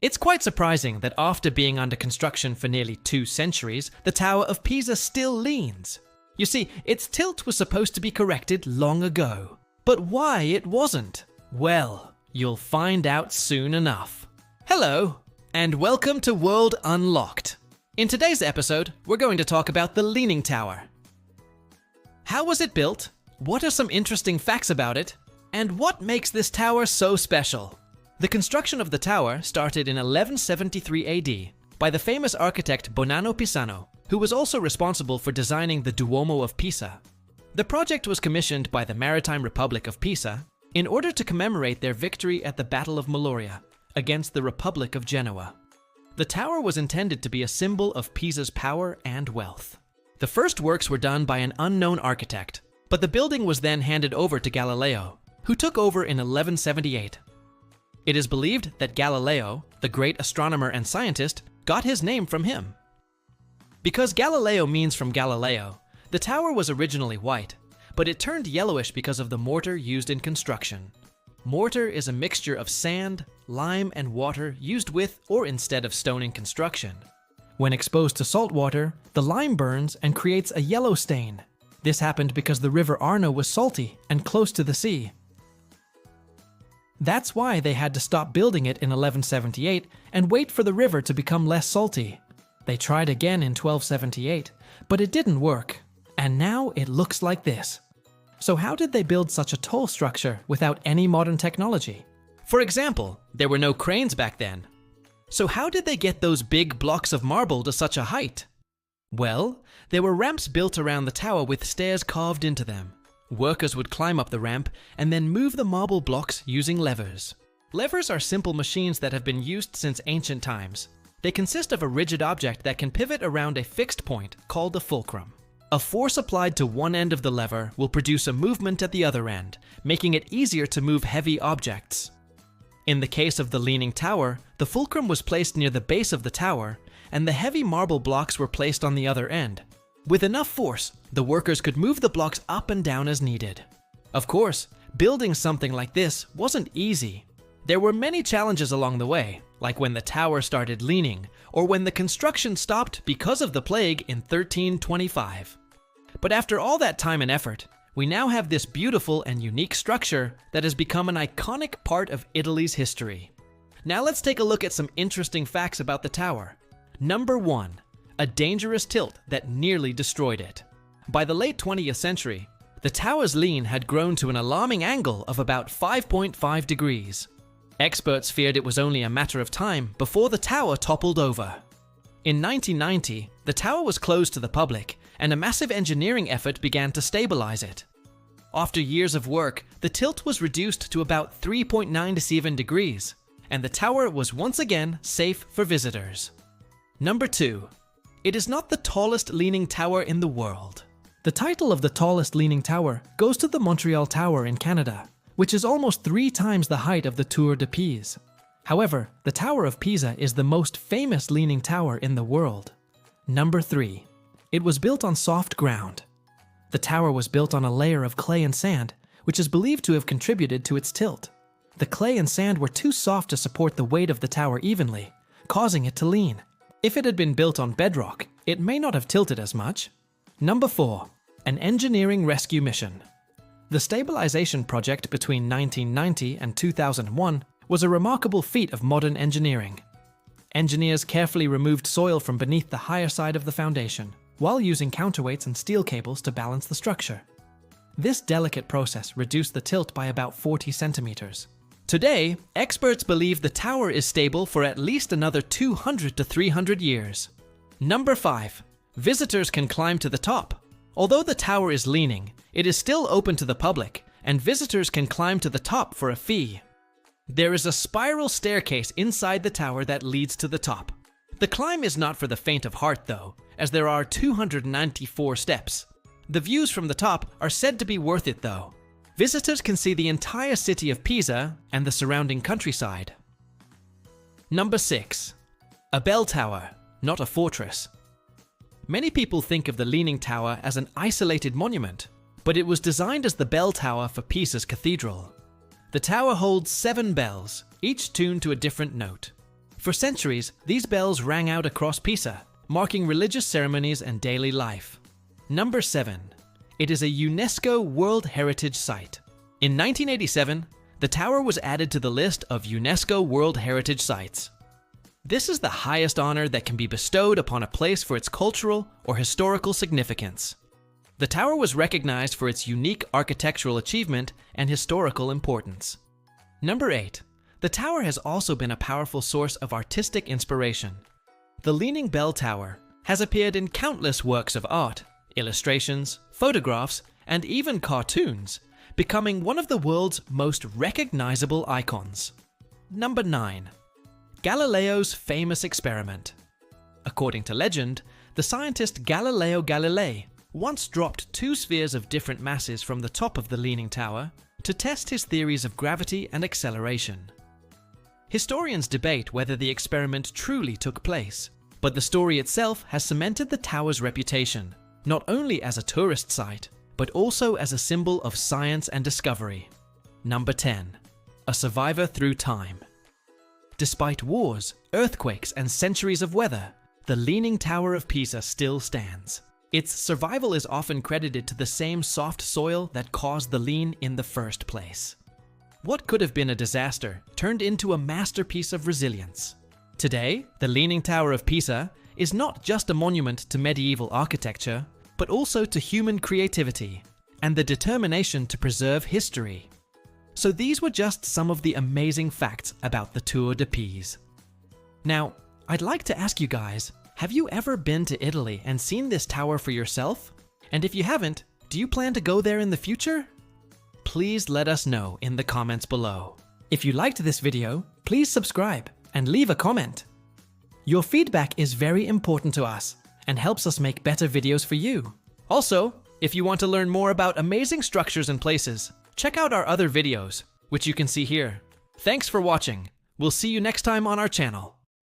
It's quite surprising that after being under construction for nearly 2 centuries, the Tower of Pisa still leans. You see, its tilt was supposed to be corrected long ago. But why it wasn't? Well, you'll find out soon enough. Hello, and welcome to World Unlocked. In today's episode, we're going to talk about the Leaning Tower. How was it built? What are some interesting facts about it? And what makes this tower so special? The construction of the tower started in 1173 AD by the famous architect Bonanno Pisano, who was also responsible for designing the Duomo of Pisa. The project was commissioned by the Maritime Republic of Pisa in order to commemorate their victory at the Battle of Meloria against the Republic of Genoa. The tower was intended to be a symbol of Pisa's power and wealth. The first works were done by an unknown architect, but the building was then handed over to Galileo, who took over in 1178. It is believed that Galileo, the great astronomer and scientist, got his name from him. Because Galileo means from Galileo, the tower was originally white, but it turned yellowish because of the mortar used in construction. Mortar is a mixture of sand, lime, and water used with or instead of stone in construction. When exposed to salt water, the lime burns and creates a yellow stain. This happened because the river Arno was salty and close to the sea. That's why they had to stop building it in 1178 and wait for the river to become less salty. They tried again in 1278, but it didn't work, and now it looks like this. So how did they build such a tall structure without any modern technology? For example, there were no cranes back then. So how did they get those big blocks of marble to such a height? Well, there were ramps built around the tower with stairs carved into them. Workers would climb up the ramp and then move the marble blocks using levers. Levers are simple machines that have been used since ancient times. They consist of a rigid object that can pivot around a fixed point called the fulcrum. A force applied to one end of the lever will produce a movement at the other end, making it easier to move heavy objects. In the case of the Leaning Tower, the fulcrum was placed near the base of the tower, and the heavy marble blocks were placed on the other end. With enough force, the workers could move the blocks up and down as needed. Of course, building something like this wasn't easy. There were many challenges along the way, like when the tower started leaning, or when the construction stopped because of the plague in 1325. But after all that time and effort, we now have this beautiful and unique structure that has become an iconic part of Italy's history. Now let's take a look at some interesting facts about the tower. Number 1. A dangerous tilt that nearly destroyed it. By the late 20th century, the tower's lean had grown to an alarming angle of about 5.5 degrees. Experts feared it was only a matter of time before the tower toppled over. In 1990, the tower was closed to the public, and a massive engineering effort began to stabilize it. After years of work, the tilt was reduced to about 3.97 degrees, and the tower was once again safe for visitors. Number 2. It is not the tallest leaning tower in the world. The title of the tallest leaning tower goes to the Montreal Tower in Canada, which is almost 3 times the height of the Tour de Pise. However, the Tower of Pisa is the most famous leaning tower in the world. Number 3. It was built on soft ground. The tower was built on a layer of clay and sand, which is believed to have contributed to its tilt. The clay and sand were too soft to support the weight of the tower evenly, causing it to lean. If it had been built on bedrock, it may not have tilted as much. Number 4. An engineering rescue mission. The stabilization project between 1990 and 2001 was a remarkable feat of modern engineering. Engineers carefully removed soil from beneath the higher side of the foundation, while using counterweights and steel cables to balance the structure. This delicate process reduced the tilt by about 40 centimeters. Today, experts believe the tower is stable for at least another 200 to 300 years. Number 5. Visitors can climb to the top. Although the tower is leaning, it is still open to the public, and visitors can climb to the top for a fee. There is a spiral staircase inside the tower that leads to the top. The climb is not for the faint of heart though, as there are 294 steps. The views from the top are said to be worth it though. Visitors can see the entire city of Pisa and the surrounding countryside. Number 6. A bell tower, not a fortress. Many people think of the Leaning Tower as an isolated monument, but it was designed as the bell tower for Pisa's cathedral. The tower holds 7 bells, each tuned to a different note. For centuries, these bells rang out across Pisa, marking religious ceremonies and daily life. Number 7. It is a UNESCO World Heritage Site. In 1987, the tower was added to the list of UNESCO World Heritage Sites. This is the highest honor that can be bestowed upon a place for its cultural or historical significance. The tower was recognized for its unique architectural achievement and historical importance. Number 8. The tower has also been a powerful source of artistic inspiration. The Leaning Bell Tower has appeared in countless works of art, illustrations, photographs, and even cartoons, becoming one of the world's most recognizable icons. Number 9. Galileo's famous experiment. According to legend, the scientist Galileo Galilei once dropped 2 spheres of different masses from the top of the Leaning Tower to test his theories of gravity and acceleration. Historians debate whether the experiment truly took place, but the story itself has cemented the tower's reputation, not only as a tourist site, but also as a symbol of science and discovery. Number 10. A survivor through time. Despite wars, earthquakes, and centuries of weather, the Leaning Tower of Pisa still stands. Its survival is often credited to the same soft soil that caused the lean in the first place. What could have been a disaster turned into a masterpiece of resilience. Today, the Leaning Tower of Pisa is not just a monument to medieval architecture, but also to human creativity and the determination to preserve history. So these were just some of the amazing facts about the Tour de Pise. Now, I'd like to ask you guys, have you ever been to Italy and seen this tower for yourself? And if you haven't, do you plan to go there in the future? Please let us know in the comments below. If you liked this video, please subscribe and leave a comment. Your feedback is very important to us and helps us make better videos for you. Also, if you want to learn more about amazing structures and places, check out our other videos, which you can see here. Thanks for watching. We'll see you next time on our channel.